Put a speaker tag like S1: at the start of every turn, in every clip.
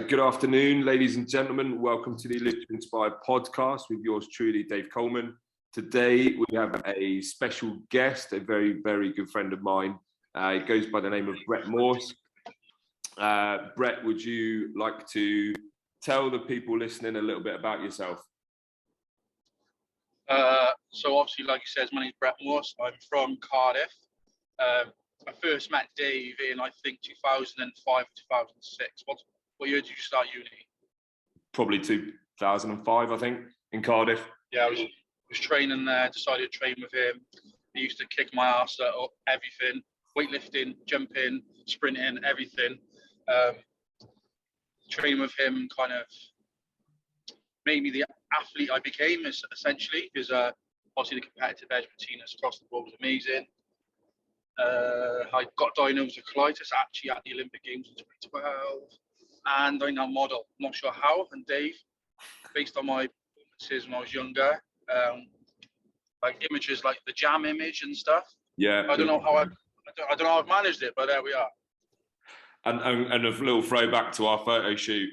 S1: Good afternoon, ladies and gentlemen. Welcome to the Live to Inspire podcast with yours truly, Dave Coleman. Today we have a special guest, a very, very good friend of mine. It goes by the name of Brett Morse. Brett, would you like to tell the people listening a little bit about yourself?
S2: So obviously, like you said, my name is Brett Morse. I'm from Cardiff. I first met Dave in, I think, 2005, 2006. What year did you start uni? Probably
S1: 2005, I think, in Cardiff.
S2: Yeah, I was training there, decided to train with him. He used to kick my ass at everything, weightlifting, jumping, sprinting, everything. Training with him kind of made me the athlete I became, essentially, because obviously the competitive edge between us across the board was amazing. I got diagnosed with colitis actually at the Olympic Games in 2012, and I now model. I'm not sure how. And Dave, based on my performances when I was younger, like images like the jam image and stuff.
S1: Yeah.
S2: I don't know how I've managed it, but there we are.
S1: And a little throwback to our photo shoot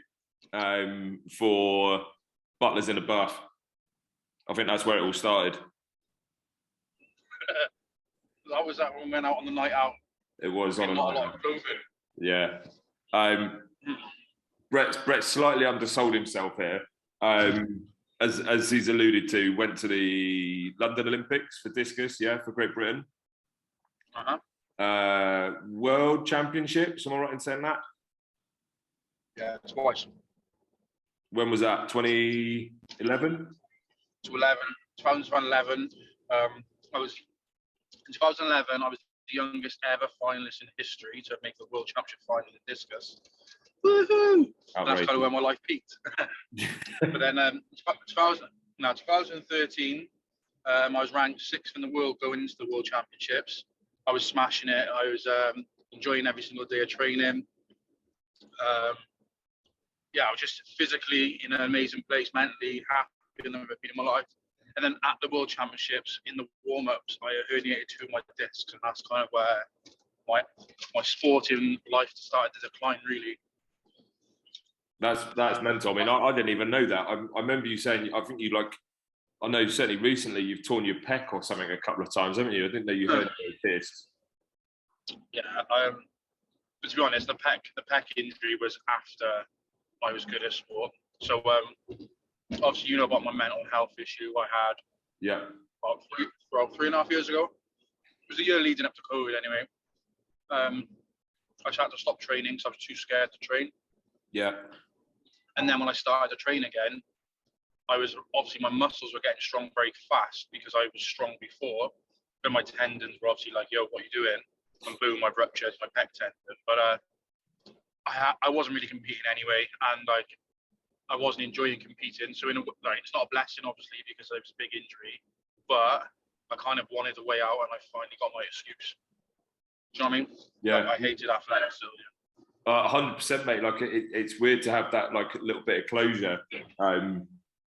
S1: for Butlers in a Buff. I think that's where it all started.
S2: That was that when we went out on the night out.
S1: It was on a
S2: night
S1: night out. Yeah. Brett slightly undersold himself here. As he's alluded to, went to the London Olympics for Discus, for Great Britain. World Championships, am I right in saying that?
S2: Yeah, twice.
S1: When was that? 2011?
S2: 2011. In 2011, I was the youngest ever finalist in history to make the World Championship final in Discus. Woohoo! That's kind of where my life peaked. But then 2013, I was ranked 6th in the world going into the World Championships. I was smashing it. I was enjoying every single day of training. I was just physically in an amazing place, mentally happy and everything in my life. And then at the World Championships, in the warm-ups, I herniated 2 of my discs, and that's kind of where my sporting life started to decline, really.
S1: That's mental. I mean, I didn't even know that. I remember you saying, I think you I know certainly recently you've torn your pec or something a couple of times, haven't you? I didn't know you herniated discs.
S2: Yeah, but to be honest, the pec injury was after I was good at sport. So obviously, you know about my mental health issue I had.
S1: Yeah.
S2: About 3.5 years ago. It was the year leading up to COVID, anyway. I just had to stop training because I was too scared to train.
S1: Yeah.
S2: And then when I started to train again, I was obviously, my muscles were getting strong very fast because I was strong before, but my tendons were obviously like, yo, what are you doing? And boom, I've ruptured my pec tendon. But I wasn't really competing anyway, and I wasn't enjoying competing. So it's not a blessing, obviously, because it was a big injury, but I kind of wanted a way out, and I finally got my excuse. Do you know what I mean?
S1: Yeah.
S2: I hated athletics still.
S1: 100%, mate. Like it's weird to have that like a little bit of closure.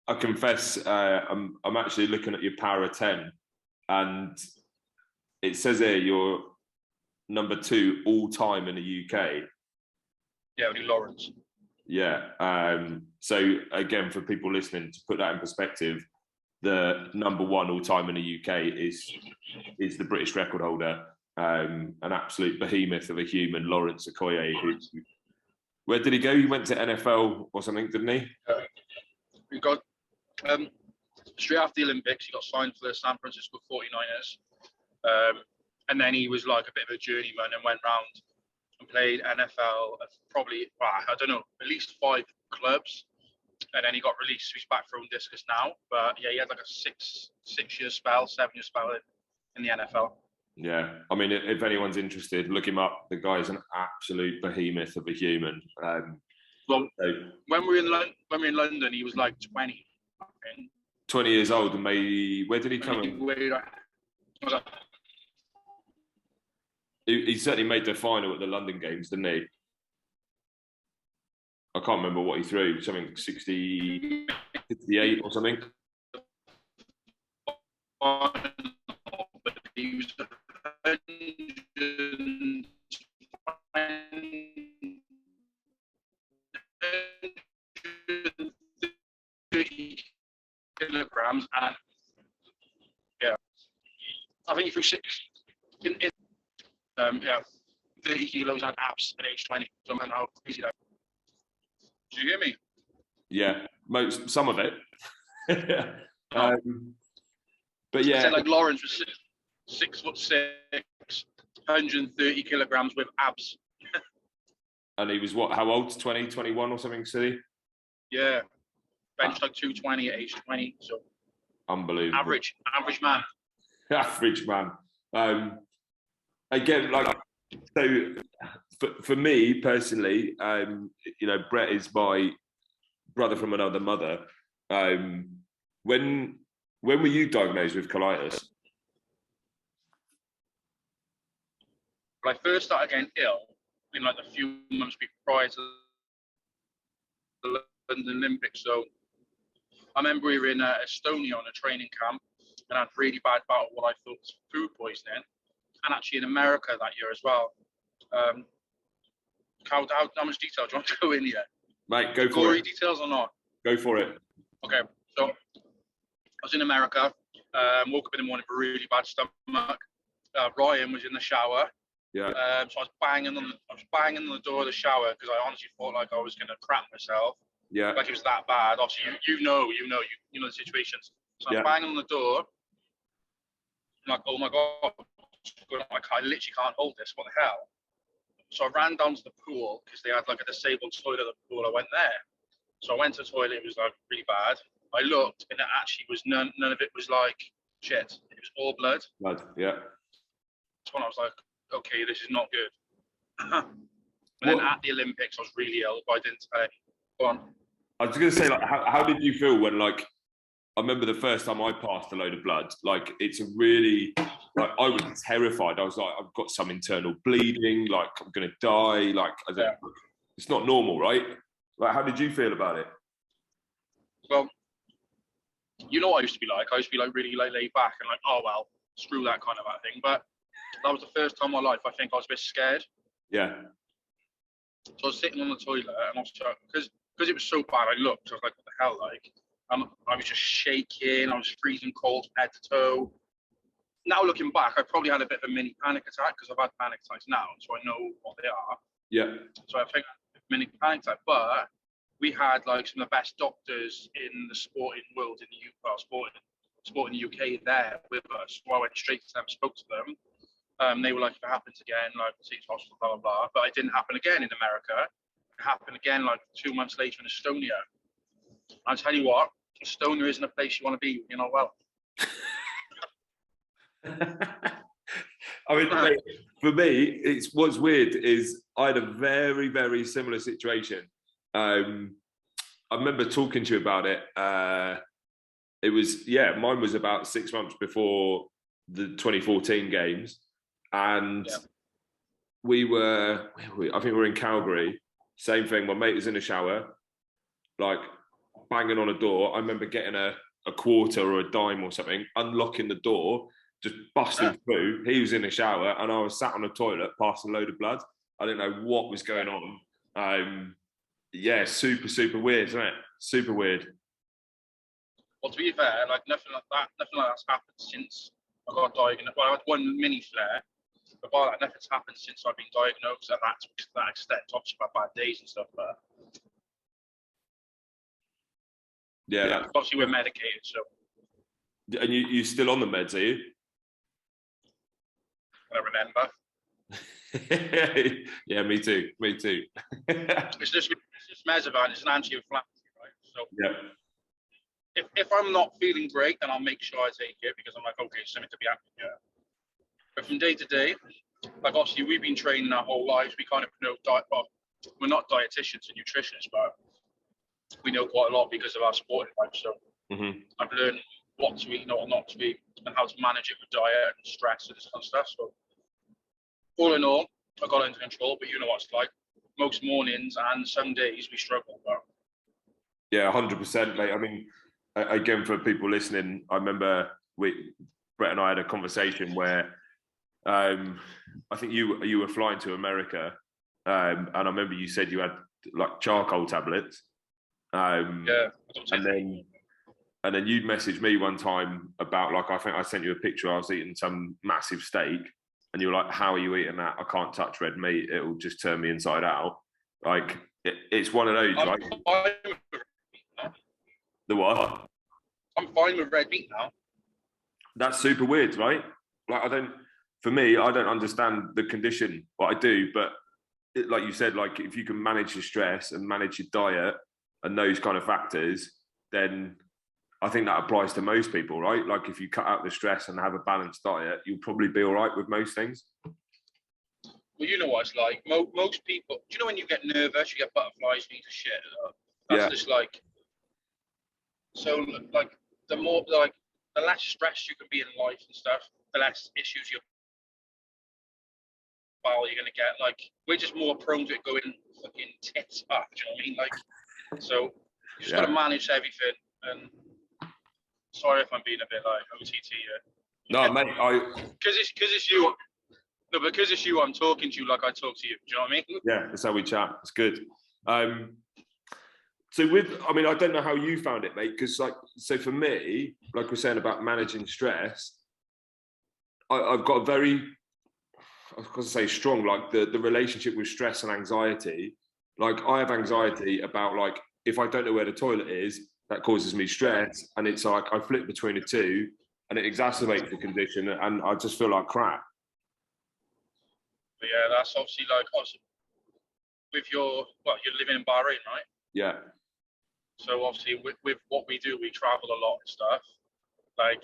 S1: I confess, I'm actually looking at your Para 10, and it says here you're number 2 all time in the UK.
S2: Yeah, we do Lawrence.
S1: Yeah. So again, for people listening, to put that in perspective, the number 1 all time in the UK is the British record holder, an absolute behemoth of a human, Lawrence Okoye. Where did he go? He went to NFL or something, didn't he?
S2: We got straight after the Olympics, he got signed for the San Francisco 49ers, and then he was like a bit of a journeyman and went round and played NFL, probably, I don't know, at least 5 clubs, and then he got released. So he's back from Discus now, but yeah, he had like a 7-year spell in the NFL.
S1: Yeah, I mean, if anyone's interested, look him up. The guy's an absolute behemoth of a human.
S2: Well, when we were in London, he was like 20.
S1: 20 years old, and where did he come? He certainly made the final at the London Games, didn't he? I can't remember what he threw, something 60, 68 or something.
S2: He was kilograms, and yeah, I think if you yeah, 30 kilos and abs at age 20. So man, how crazy that. Do you hear me?
S1: Yeah, some of it. But yeah,
S2: I said like Lawrence was 6'6", 130 kilograms with abs.
S1: And he was what? How old? 20, 21 or something silly?
S2: Yeah, bench like 220 at age 20. So
S1: unbelievable.
S2: Average man.
S1: Average man. Again, like, so for me personally, you know, Brett is my brother from another mother. When were you diagnosed with colitis?
S2: When I first started getting ill, in like the few months prior to the London Olympics. So I remember we were in Estonia on a training camp, and I had a really bad bout of what I thought was food poisoning, and actually in America that year as well. How much detail do you want to go in here?
S1: Mate, go for
S2: Gory
S1: it.
S2: details or not?
S1: Go for it.
S2: Okay, so I was in America, woke up in the morning with a really bad stomach. Ryan was in the shower.
S1: Yeah.
S2: So I was banging on the door of the shower because I honestly thought like I was going to crap myself.
S1: Yeah.
S2: Like it was that bad. Obviously, you know the situations. So I was banging on the door. I'm like, oh my God, I literally can't hold this. What the hell? So I ran down to the pool because they had like a disabled toilet at the pool. I went there. So I went to the toilet. It was like really bad. I looked, and it actually was none of it was like shit. It was all blood.
S1: Blood. Yeah.
S2: That's when I was like, okay, this is not good. But then at the Olympics, I was really ill, but I didn't tell anyone. Go on.
S1: I was going to say, like, how did you feel when, like, I remember the first time I passed a load of blood. Like, it's a really, like, I was terrified. I was like, I've got some internal bleeding. Like, I'm going to die. Like, it's not normal, right? Like, how did you feel about it?
S2: Well, you know what I used to be like. I used to be like really like laid back and like, oh well, screw that kind of thing. But that was the first time in my life I think I was a bit scared.
S1: Yeah.
S2: So I was sitting on the toilet and I was because it was so bad. I looked. I was like, what the hell? Like, I was just shaking. I was freezing cold from head to toe. Now looking back, I probably had a bit of a mini panic attack because I've had panic attacks now, so I know what they are.
S1: Yeah.
S2: So I think mini panic attack, but we had like some of the best doctors in the sporting world in the UK, sport in the UK there with us. So I went straight to them, spoke to them. They were like, if it happens again, like, see to hospital, blah, blah, blah. But it didn't happen again in America. It happened again like 2 months later in Estonia. I'll tell you what, Estonia isn't a place you want to be, you know, well.
S1: I mean, mate, for me, what's weird is I had a very, very similar situation. I remember talking to you about it. It was, mine was about 6 months before the 2014 games. And we were, I think we were in Calgary. Same thing. My mate was in the shower, like banging on a door. I remember getting a quarter or a dime or something, unlocking the door, just busting through. He was in the shower and I was sat on a toilet, passing a load of blood. I didn't know what was going on. Super, super weird, isn't it? Super weird.
S2: Well, to be fair, like nothing like that's happened since I got diagnosed. Well, I had one mini flare. But by that, nothing's happened since I've been diagnosed at that extent. Obviously, about bad days and stuff, but obviously we're medicated. So,
S1: and you still on the meds, are you?
S2: I remember.
S1: Yeah, me too.
S2: It's just Mesovan. It's an anti-inflammatory, right? So, if I'm not feeling great, then I'll make sure I take it because I'm like, okay, something to be happy with. But from day to day, like obviously we've been training our whole lives. We kind of know diet. Well, we're not dietitians and nutritionists, but we know quite a lot because of our sporting life. So I've learned what to eat and what not to eat, and how to manage it with diet and stress and this kind of stuff. So all in all, I got it under control. But you know what it's like. Most mornings and some days we struggle. But
S1: yeah, 100%, mate. I mean, again, for people listening, I remember Brett and I had a conversation where. I think you were flying to America, and I remember you said you had like charcoal tablets. And then And then you'd message me one time about, like, I think I sent you a picture. I was eating some massive steak, and you were like, "How are you eating that? I can't touch red meat. It'll just turn me inside out." Like, it's one of those, right? The what?
S2: I'm fine with red meat now.
S1: That's super weird, right? Like, for me, I don't understand the condition, but I do. But like you said, like, if you can manage your stress and manage your diet and those kind of factors, then I think that applies to most people, right? Like, if you cut out the stress and have a balanced diet, you'll probably be all right with most things.
S2: Well, you know what it's like. Most people, do you know when you get nervous, you get butterflies, you need to shit? That's just like, so like, the more, like, the less stress you can be in life and stuff, the less issues you're going to get. Like, we're just more prone to it going fucking tits up, do you know what I mean? Like, so you just got to manage everything. And sorry if I'm being a bit like OTT here.
S1: No, mate,
S2: because it's you. No, because it's you, I'm talking to you like I talk to you. Do you know what I mean?
S1: Yeah, that's how we chat. It's good. So I don't know how you found it, mate, because, like, so for me, like we're saying about managing stress, I've got a very, I was going to say strong, like the relationship with stress and anxiety. Like, I have anxiety about, like, if I don't know where the toilet is, that causes me stress, and it's like I flip between the two, and it exacerbates the condition, and I just feel like crap.
S2: But yeah, that's obviously like, with you're living in Bahrain, right?
S1: Yeah.
S2: So obviously with what we do, we travel a lot and stuff. Like,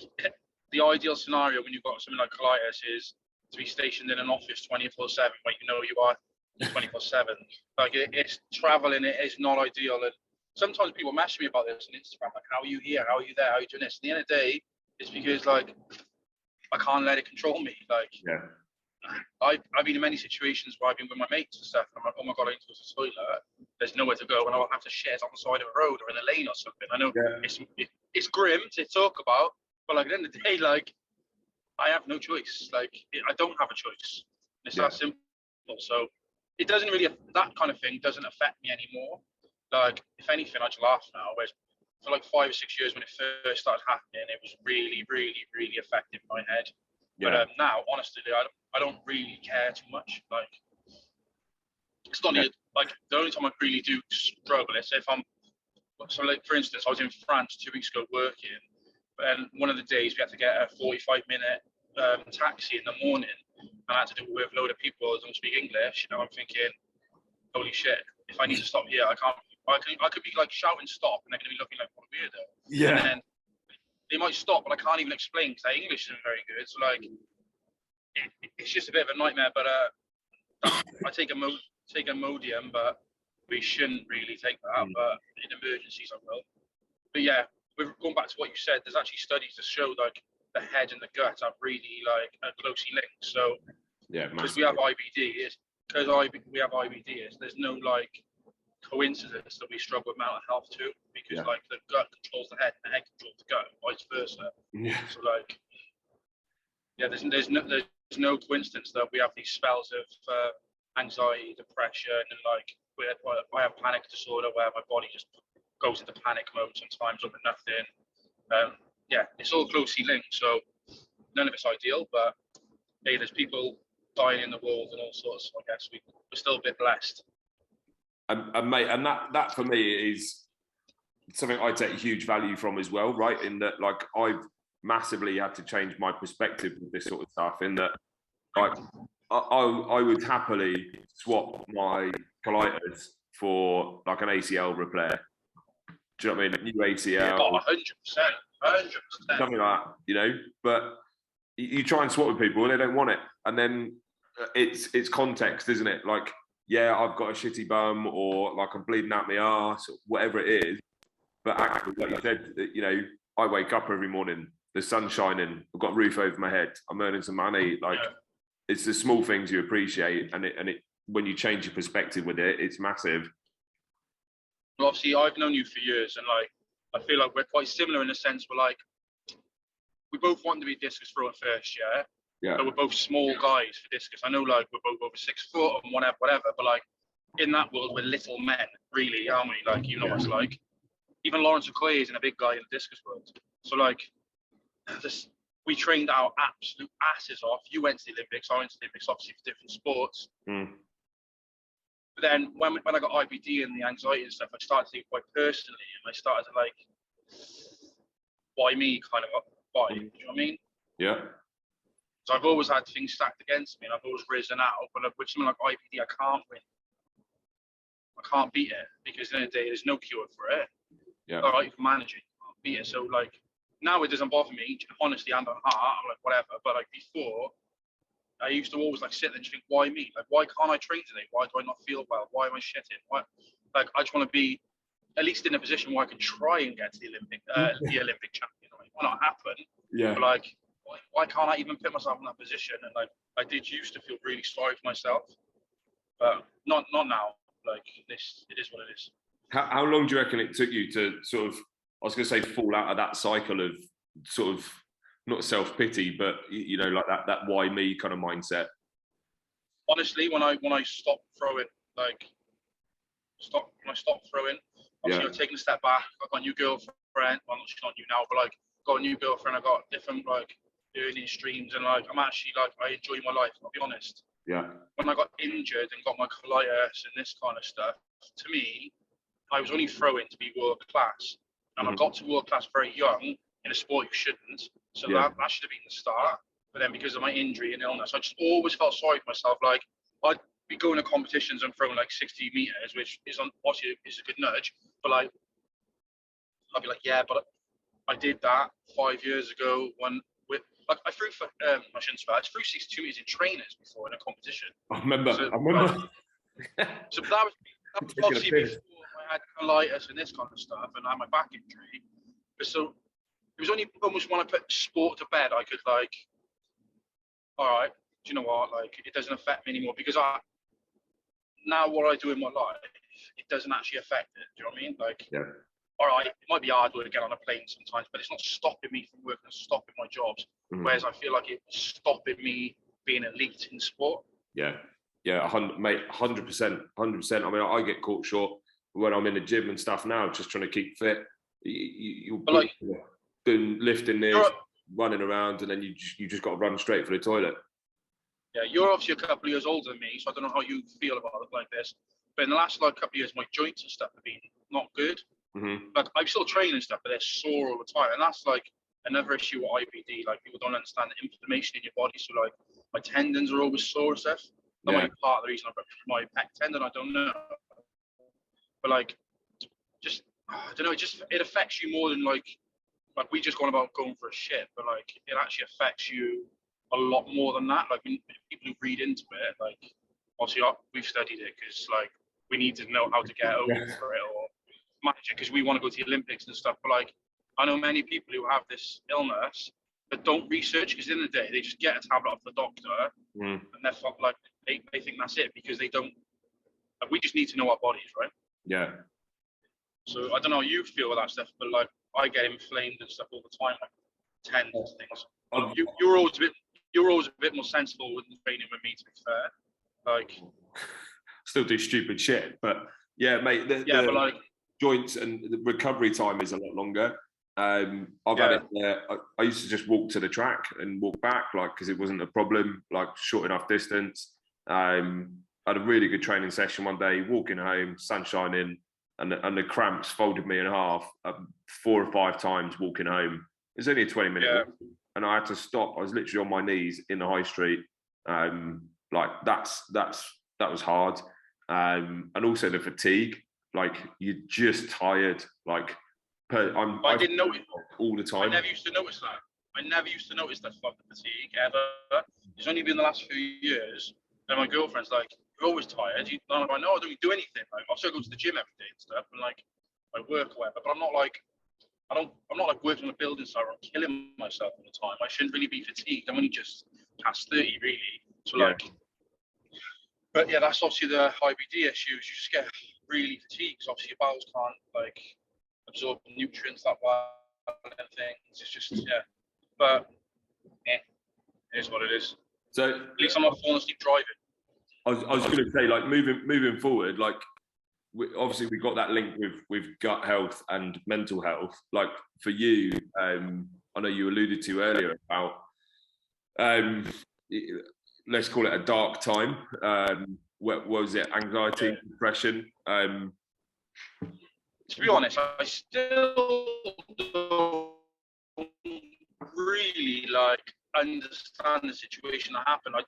S2: the ideal scenario when you've got something like colitis is to be stationed in an office 24/7, where you know you are 24/7. Like, it's traveling, it is not ideal. And sometimes people message me about this on Instagram, like, how are you here? How are you there? How are you doing this? At the end of the day, it's because, like, I can't let it control me. Like,
S1: yeah.
S2: I've been in many situations where I've been with my mates and stuff, and I'm like, oh my God, I need to go to the toilet. There's nowhere to go, and I'll have to shit on the side of a road or in a lane or something. I know it's grim to talk about, but, like, at the end of the day, like, I have no choice. Like, I don't have a choice. It's that simple. So it doesn't really, that kind of thing doesn't affect me anymore. Like, if anything, I just laugh now. Whereas for like 5 or 6 years when it first started happening, it was really, really, really effective in my head. Yeah. But now, honestly, I don't really care too much. Like, it's not like, the only time I really do struggle is if I'm, so like, for instance, I was in France 2 weeks ago working, and one of the days we had to get a 45-minute taxi in the morning, and I had to do it with a load of people who don't speak English. You know, I'm thinking, holy shit, if I need to stop here, I could be like shouting stop, and they're going to be looking like, what a weirdo. Yeah. And then they might stop, but I can't even explain because their English isn't very good. So, like, it's just a bit of a nightmare. But I take Imodium, but we shouldn't really take that. But in emergencies, I will. But yeah, going back to what you said, there's actually studies that show, like, the head and the gut are really, like, closely linked. So because we have IBD, there's no, like, coincidence that we struggle with mental health too, because like, the gut controls the head and the head controls the gut, vice versa. So, like, there's no coincidence that we have these spells of anxiety, depression, and, like, I have panic disorder where my body just goes into panic mode sometimes over nothing. It's all closely linked, so none of it's ideal, but hey, there's people dying in the world and all sorts, so I guess we're still a bit blessed.
S1: And mate, and that for me is something I take huge value from as well, right? In that, like, I've massively had to change my perspective with this sort of stuff, in that, like, I would happily swap my colitis for, like, an ACL repair. Do you know what I mean? New ACL.
S2: 100%.
S1: Something like that, you know? But you try and swap with people and they don't want it. And then it's context, isn't it? Like, yeah, I've got a shitty bum, or, like, I'm bleeding out my arse, or whatever it is. But actually, like you said, you know, I wake up every morning, the sun's shining, I've got a roof over my head, I'm earning some money. Like, it's the small things you appreciate, and it when you change your perspective with it, it's massive.
S2: Well, obviously, I've known you for years, and, like, I feel like we're quite similar in the sense we're, like, we both want to be discus thrower first, but we're both small guys for discus. I know, like, we're both over 6 foot and whatever, but, like, in that world, we're little men, really, aren't we? Like, you know what it's like. even Lawrence Okoye isn't a big guy in the discus world. So like, we trained our absolute asses off. You went to the Olympics, I went to the Olympics, obviously for different sports. But then when I got IBD and the anxiety and stuff, I started to think quite personally, and I started to like, why me kind of, why, you know what I mean?
S1: Yeah.
S2: So I've always had things stacked against me, and I've always risen out, but with something like IBD, I can't win. I can't beat it, because at the end of the day, there's no cure for it.
S1: Yeah.
S2: All right, you can manage it, you can't beat it. So like, now it doesn't bother me, honestly, and on heart, I'm like, whatever. But like before, I used to always like sit there and think, why me? Like, why can't I train today? Why do I not feel well? Why am I shitting? Why? Like, I just want to be at least in a position where I can try and get to the Olympic champion. Like, why not happen?
S1: Yeah.
S2: But like, why can't I even put myself in that position? And like, I did used to feel really sorry for myself, but not now. Like, it is what it is.
S1: How long do you reckon it took you to sort of, I was going to say, fall out of that cycle of sort of not self-pity, but you know, like that why me kind of mindset?
S2: Honestly, when I stopped throwing, obviously I've taken a step back. I've got a new girlfriend. Well, she's not new now, but like, got a new girlfriend. I got different like earning streams, and like, I'm actually like, I enjoy my life. I'll be honest.
S1: Yeah.
S2: When I got injured and got my colitis and this kind of stuff, to me, I was only throwing to be world class, and I got to world class very young in a sport you shouldn't. So that should have been the start. But then because of my injury and illness, I just always felt sorry for myself. Like, I'd be going to competitions and throwing like 60 meters, which is obviously is a good nudge. But like, I'd be like, yeah, but I did that 5 years ago when I threw for I shouldn't swear. I threw 62 meters in trainers before in a competition.
S1: I remember.
S2: So that was obviously before I had colitis and this kind of stuff, and I had my back injury. But so it was only almost when I put sport to bed, I could like, all right, do you know what? Like, it doesn't affect me anymore, because now what I do in my life, it doesn't actually affect it. Do you know what I mean? Like, all right, it might be hard to get on a plane sometimes, but it's not stopping me from working and stopping my jobs. Whereas I feel like it's stopping me being elite in sport. Yeah,
S1: 100%. I mean, I get caught short when I'm in the gym and stuff now, just trying to keep fit. You're like, doing lifting this, running around, and then you just got to run straight for the toilet.
S2: Yeah, you're obviously a couple of years older than me, so I don't know how you feel about it like this. But in the last like couple of years, my joints and stuff have been not good. Like, I'm still training stuff, but they're sore all the time, and that's like another issue with IBD. Like, people don't understand the inflammation in your body. So like, my tendons are always sore and stuff. That might be part of the reason I ruptured my pec tendon. I don't know, but like, just I don't know. It affects you more than like we just gone about going for a shit, but like, it actually affects you a lot more than that. Like, when people who read into it, like, obviously we've studied it because like we need to know how to get over it or manage it because we want to go to the Olympics and stuff. But like, I know many people who have this illness that don't research, because at the end of the day, they just get a tablet off the doctor and they're like, they think that's it, because they don't. Like, we just need to know our bodies, right?
S1: Yeah.
S2: So I don't know how you feel with that stuff, but like, I get inflamed and stuff all the time, like tendons and things. You're always a bit more sensible with training with me, to be fair. Like,
S1: still do stupid shit, but yeah, mate.
S2: But like,
S1: joints and the recovery time is a lot longer. I've had it. I used to just walk to the track and walk back, like, because it wasn't a problem, like short enough distance. I had a really good training session one day, walking home, sun shining, and the cramps folded me in half 4 or 5 times walking home. It was only a 20-minute walk, and I had to stop. I was literally on my knees in the high street. Like, that was hard, and also the fatigue. Like, you're just tired. Like, I didn't know it all the time. I never used to notice that. That fucking fatigue ever. It's only been the last few years. And my girlfriend's like, "You're always tired." I'm like, "No, I don't do anything. Like, I still go to the gym every day and stuff, and like, I work or whatever. But I'm not like working on a building site where I'm killing myself all the time. I shouldn't really be fatigued. I'm only just past 30, really. So like, but yeah, that's obviously the IBD issues. You just get really fatigued. So obviously your bowels can't like absorb nutrients that well and things. It's just but it is what it is. So at least I'm not falling asleep driving. I was going to say, like, moving forward, like, obviously we've got that link with gut health and mental health. Like for you, I know you alluded to earlier about, let's call it a dark time. What was it? Anxiety, depression.
S2: To be honest, I still don't really like understand the situation that happened. I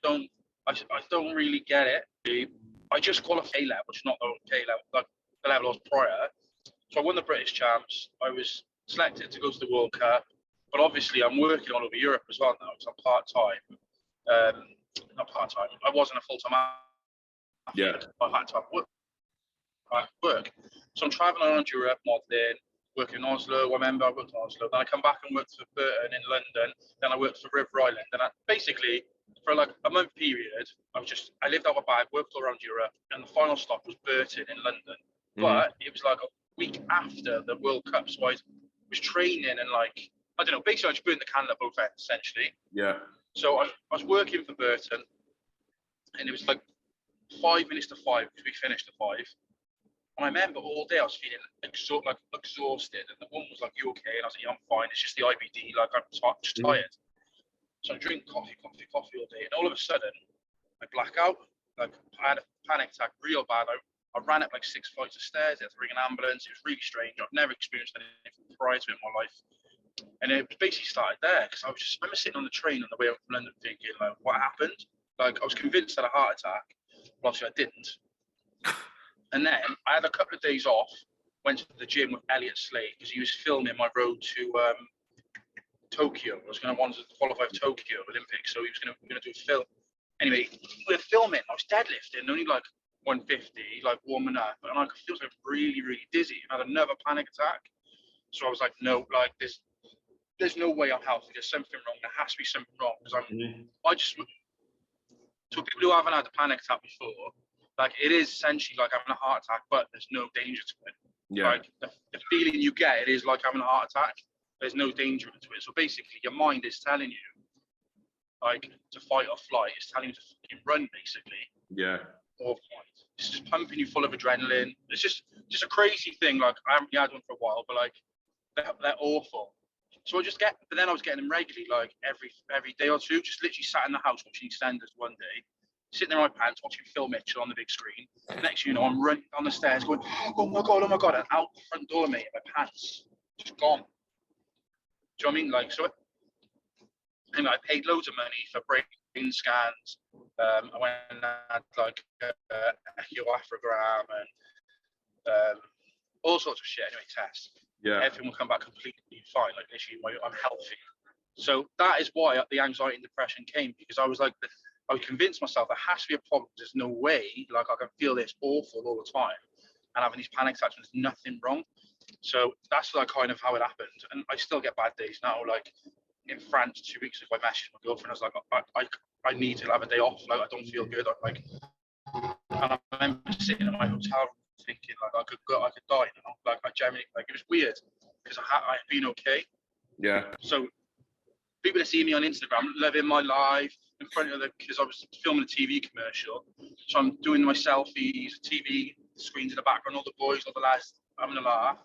S2: don't really get it. I just qualified A level, which is not the K level, like the level I was prior. So I won the British Champs. I was selected to go to the World Cup, but obviously I'm working all over Europe as well now because I'm part-time. Not part-time. I wasn't a full-time athlete.
S1: Yeah.
S2: I had to have work. So I'm traveling around Europe, modeling, working in Oslo. I remember I worked in Oslo. Then I come back and worked for Burton in London. Then I worked for River Island. And basically, for like a month period, I lived out my bag, worked all around Europe, and the final stop was Burton in London. But it was like a week after the World Cup, so I was training and like, I don't know, basically I just burned the candle at both ends, essentially.
S1: Yeah.
S2: So I was working for Burton, and it was like 5 minutes to 5, because we finished at 5. And I remember all day I was feeling exhausted, and the woman was like, "You okay?" And I was like, "Yeah, I'm fine. It's just the IBD. Like I'm just tired." So I drink coffee all day, and all of a sudden I black out. Like I had a panic attack real bad. I ran up like 6 flights of stairs. I had to ring an ambulance. It was really strange. I've never experienced anything prior to it in my life. And it basically started there because I remember sitting on the train on the way up from London thinking, like, what happened? Like I was convinced I had a heart attack, but obviously I didn't. And then I had a couple of days off, went to the gym with Elliot Slade because he was filming my road to Tokyo. I was going to want to qualify for Tokyo Olympics, so he was going to do a film. Anyway, we were filming. I was deadlifting, only like 150, like warming up, and I could feel like really, really dizzy. I had another panic attack. So I was like, no, like there's no way I'm healthy. There's something wrong. There has to be something wrong because to people who haven't had a panic attack before, like it is essentially like having a heart attack, but there's no danger to it.
S1: Yeah.
S2: Like the feeling you get, it is like having a heart attack. There's no danger to it. So basically, your mind is telling you, like, to fight or flight. It's telling you to fucking run, basically.
S1: Yeah.
S2: Or fight. It's just pumping you full of adrenaline. It's just a crazy thing. Like I haven't had one for a while, but like they're awful. So but then I was getting them regularly, like every day or two. Just literally sat in the house watching EastEnders one day, sitting in my pants watching Phil Mitchell on the big screen. Next, you know, I'm running down the stairs, going, "Oh my god!" And out the front door, mate, my pants just gone. Do you know what I mean? Like, so anyway, I paid loads of money for brain scans. I went and had like echocardiogram and all sorts of shit. Anyway, tests.
S1: Yeah.
S2: Everything will come back completely fine. Like literally, I'm healthy. So that is why the anxiety and depression came, because I was like, I would convince myself there has to be a problem. There's no way, like I can feel this awful all the time and having these panic attacks when there's nothing wrong. So that's like kind of how it happened. And I still get bad days now. Like in France 2 weeks ago, I messaged my girlfriend. I was like, I need to have a day off. Like I don't feel good. And I remember sitting in my hotel room thinking like I could die now. Like I genuinely, like it was weird because I've been okay.
S1: Yeah.
S2: So people that see me on Instagram living my life in front of because I was filming a TV commercial. So I'm doing my selfies, TV screens in the background, all the boys, all the lads having a laugh.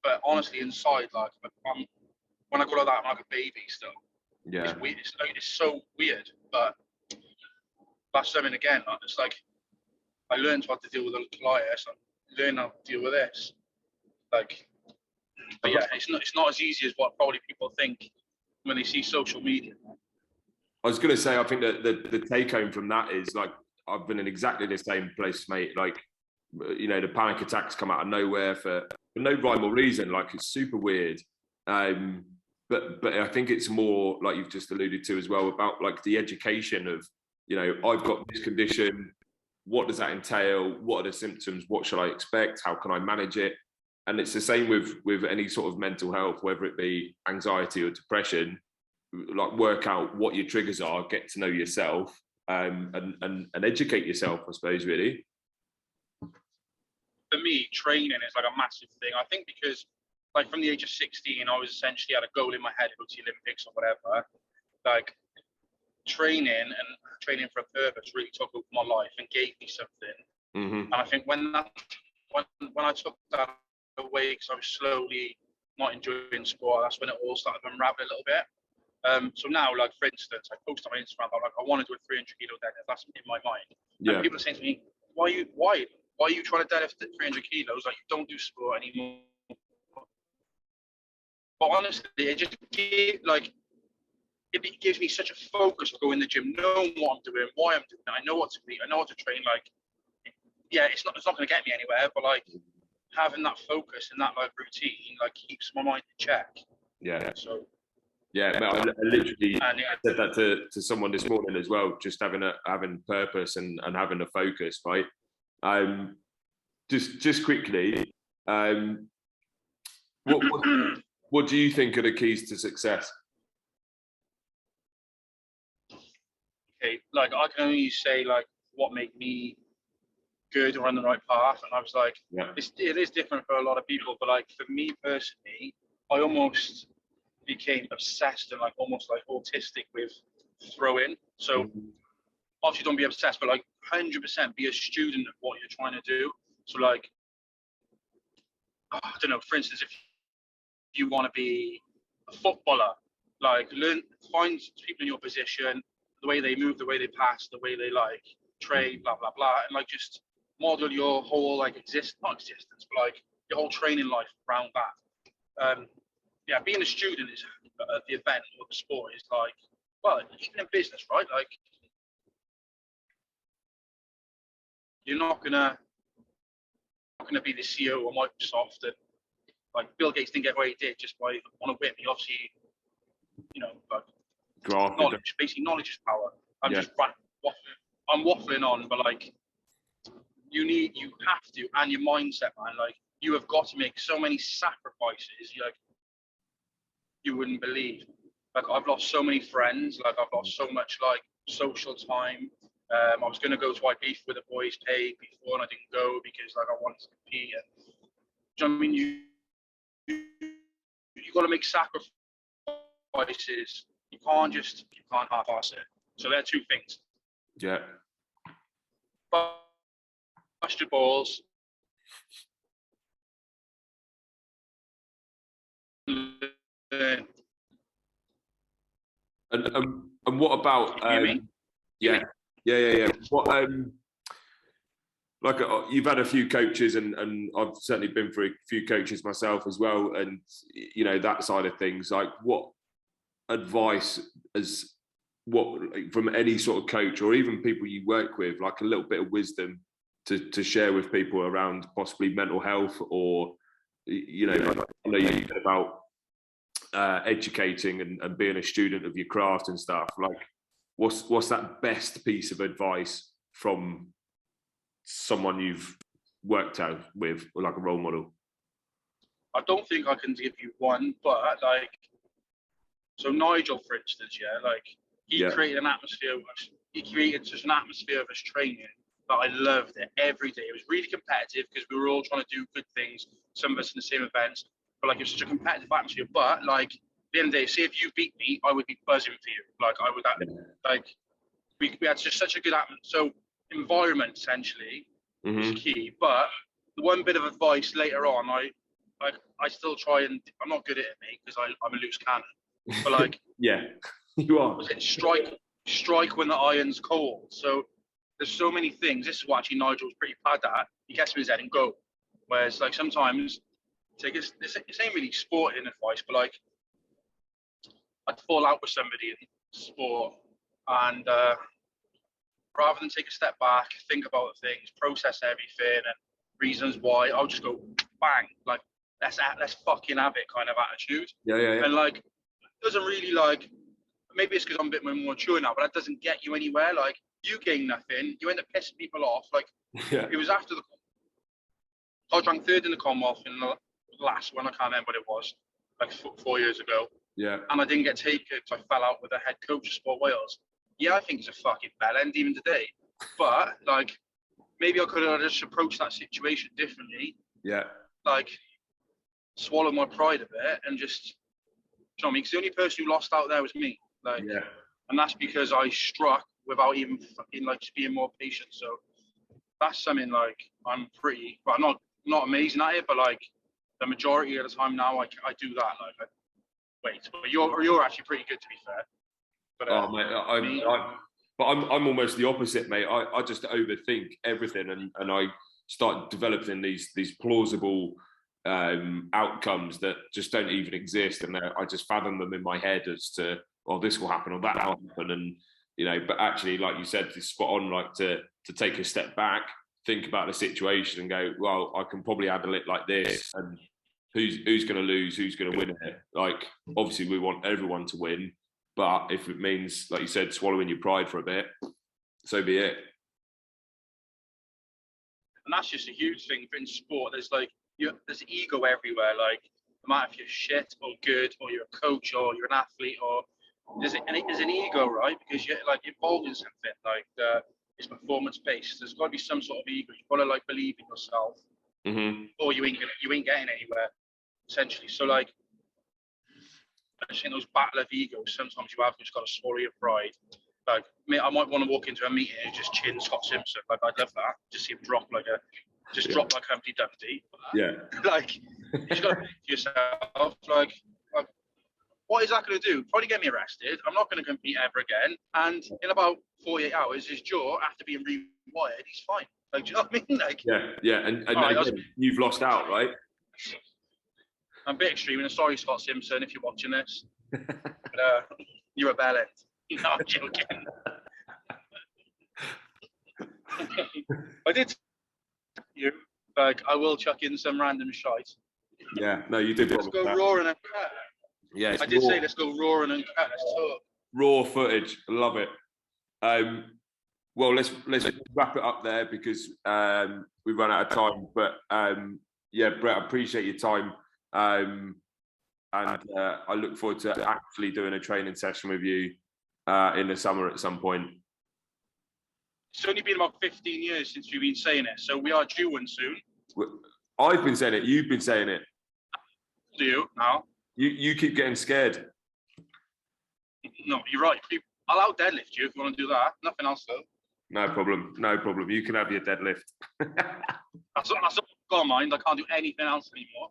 S2: But honestly, inside, like when I go like that, I'm like a baby still.
S1: Yeah.
S2: It's weird. It's so weird. But that's something again. Like, it's like I learned how to deal with a colitis. I learned how to deal with this. Like, but yeah, it's not as easy as what probably people think when they see social media.
S1: I was going to say, I think that the take home from that is like, I've been in exactly the same place, mate. Like, you know, the panic attacks come out of nowhere for no rhyme or reason. Like, it's super weird. But I think it's more like you've just alluded to as well about like the education of, you know, I've got this condition. What does that entail? What are the symptoms? What should I expect? How can I manage it? And it's the same with any sort of mental health, whether it be anxiety or depression. Like work out what your triggers are, get to know yourself, and educate yourself, I suppose, really.
S2: For me, training is like a massive thing. I think because like from the age of 16, I was essentially had a goal in my head to go to the Olympics or whatever. Like training for a purpose really took over my life and gave me something. And I think when that when I took that away, because I was slowly not enjoying sport, that's when it all started to unravel a little bit. So now, like, for instance, I post on my Instagram about, like, I want to do a 300 kilo deadlift. That's in my mind.
S1: Yeah.
S2: And people are saying to me, why are you trying to deadlift 300 kilos? Like, you don't do sport anymore. But honestly, it just it gives me such a focus of going to the gym, knowing what I'm doing, why I'm doing it. I know what to eat. I know what to train. Like, yeah, it's not going to get me anywhere, but like having that focus and that like routine, like, keeps my mind in check.
S1: Yeah.
S2: So.
S1: Yeah, I literally said that to someone this morning as well. Just having purpose and having a focus, right? Just quickly, what do you think are the keys to success?
S2: Okay, like, I can only say like what made me good or on the right path, and I was like, it is different for a lot of people, but like for me personally, I almost became obsessed and like almost like autistic with throwing. So obviously don't be obsessed, but like 100% be a student of what you're trying to do. So like, I don't know, for instance, if you want to be a footballer, like find people in your position, the way they move, the way they pass, the way they like train, blah blah blah, and like just model your whole like not existence, but like your whole training life around that. Yeah, being a student is the event or the sport is like, well, even in business, right? Like, you're not gonna be the CEO of Microsoft, and like Bill Gates didn't get where he did just by on a whim. He obviously, like, knowledge, basically knowledge is power. I'm waffling on, but like, you have to, and your mindset, man. Like, you have got to make so many sacrifices. Like, you wouldn't believe. Like, I've lost so many friends. Like, I've lost so much like social time. I was going to go to Ibiza with the boys' pay before, and I didn't go because like I wanted to compete. And, do you know what I mean? You got to make sacrifices. You can't half-ass it. So there are two things.
S1: Yeah.
S2: Bust your balls.
S1: And what about yeah. What like you've had a few coaches, and I've certainly been through a few coaches myself as well, and that side of things. Like, what advice from any sort of coach or even people you work with, like a little bit of wisdom to share with people around possibly mental health, or I know you said about educating and being a student of your craft and stuff. Like, what's that best piece of advice from someone you've worked out with, or like a role model?
S2: I don't think I can give you one, but like, so Nigel, for instance, he created an atmosphere. He created such an atmosphere of his training that I loved it every day. It was really competitive because we were all trying to do good things. Some of us in the same events, but like, it was such a competitive atmosphere. But like, at the end of the day, say if you beat me, I would be buzzing for you. Like, I would, like, we had just such a good atmosphere. So environment essentially is key. But the one bit of advice later on, I still try, and I'm not good at it, mate, because I'm a loose cannon. But like,
S1: yeah, you are.
S2: Was it strike when the iron's cold? So there's so many things. This is what actually Nigel's pretty bad at. He gets in his head and go. Whereas like sometimes, this ain't really sporting advice, but like, I'd fall out with somebody in sport, and rather than take a step back, think about things, process everything and reasons why, I'll just go bang, like, let's fucking have it kind of attitude.
S1: Yeah.
S2: And like, it doesn't really, like, maybe it's because I'm a bit more mature now, but that doesn't get you anywhere. Like, you gain nothing, you end up pissing people off. Like, it was after I drank third in the Commonwealth in the last one, I can't remember what it was, like 4 years ago.
S1: Yeah.
S2: And I didn't get taken because I fell out with the head coach of Sport Wales. Yeah, I think it's a fucking bell end even today. But like, maybe I could have just approached that situation differently.
S1: Yeah.
S2: Like, swallow my pride a bit and just, you know what I mean? Because the only person who lost out there was me. Like, and that's because I struck without even fucking like just being more patient. So that's something like I'm not not amazing at it, but like the majority of the time now, I do that. Like, wait, but you're actually pretty good, to be fair. But
S1: mate, but I'm almost the opposite, mate. I just overthink everything, and I start developing these plausible outcomes that just don't even exist, and I just fathom them in my head as to, well, this will happen or that will happen, and but actually, like you said, it's spot on. Like to take a step back, think about the situation, and go, well, I can probably handle it like this, and who's going to lose, who's going to win it. Like, obviously, we want everyone to win, but if it means, like you said, swallowing your pride for a bit, so be it.
S2: And that's just a huge thing in sport. There's there's ego everywhere. Like, no matter if you're shit or good, or you're a coach, or you're an athlete, or there's an ego, right? Because you're like involved in something like it's performance based. There's got to be some sort of ego. You've got to like believe in yourself, or you ain't getting anywhere, essentially. So like, I think those battle of egos, sometimes you have just got to swallow your pride. Like, I might want to walk into a meeting and just chin Scott Simpson. Like, I'd love that. Just see him drop like Humpty Dumpty.
S1: Yeah.
S2: Like, you just got to think to yourself, like, what is that going to do? Probably get me arrested. I'm not going to compete ever again. And in about 48 hours, his jaw, after being rewired, he's fine. Like, do you know what I mean? Like,
S1: yeah. And you've lost out, right?
S2: I'm a bit extreme, and sorry, Scott Simpson, if you're watching this. But, you're a bellend. No, I'm joking. I did you, like, I will chuck in some random shite.
S1: Yeah, no, you did.
S2: Let's go roaring and cut.
S1: Yeah,
S2: I did say let's go roaring and cut. Let's talk.
S1: Raw footage, love it. Well, let's wrap it up there because we've run out of time. But yeah, Brett, I appreciate your time, and I look forward to actually doing a training session with you in the summer at some point.
S2: It's only been about 15 years since we've been saying it, so we are due one soon.
S1: I've been saying it. You've been saying it.
S2: Do you now?
S1: You keep getting scared.
S2: No, you're right. I'll deadlift you if you want to do that. Nothing else though.
S1: No problem. No problem. You can have your deadlift.
S2: that's all I've got in mind. I can't do anything else anymore.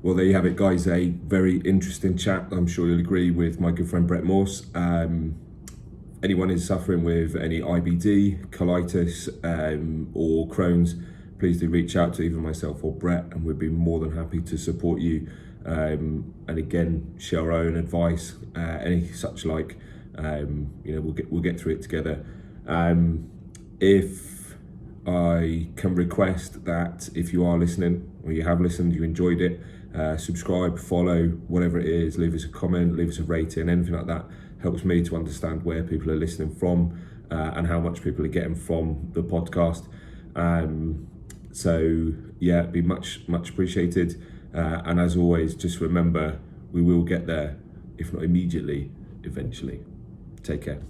S3: Well, there you have it, guys. A very interesting chat. I'm sure you'll agree with my good friend Brett Morse. Anyone is suffering with any IBD, colitis, or Crohn's, please do reach out to either myself or Brett, and we'd be more than happy to support you. And again, share our own advice, any such like. We'll get through it together. If I can request that, if you are listening or you have listened, you enjoyed it, subscribe, follow, whatever it is, leave us a comment, leave us a rating, anything like that helps me to understand where people are listening from and how much people are getting from the podcast. So yeah, it'd be much appreciated. And as always, just remember, we will get there, if not immediately, eventually. Take care.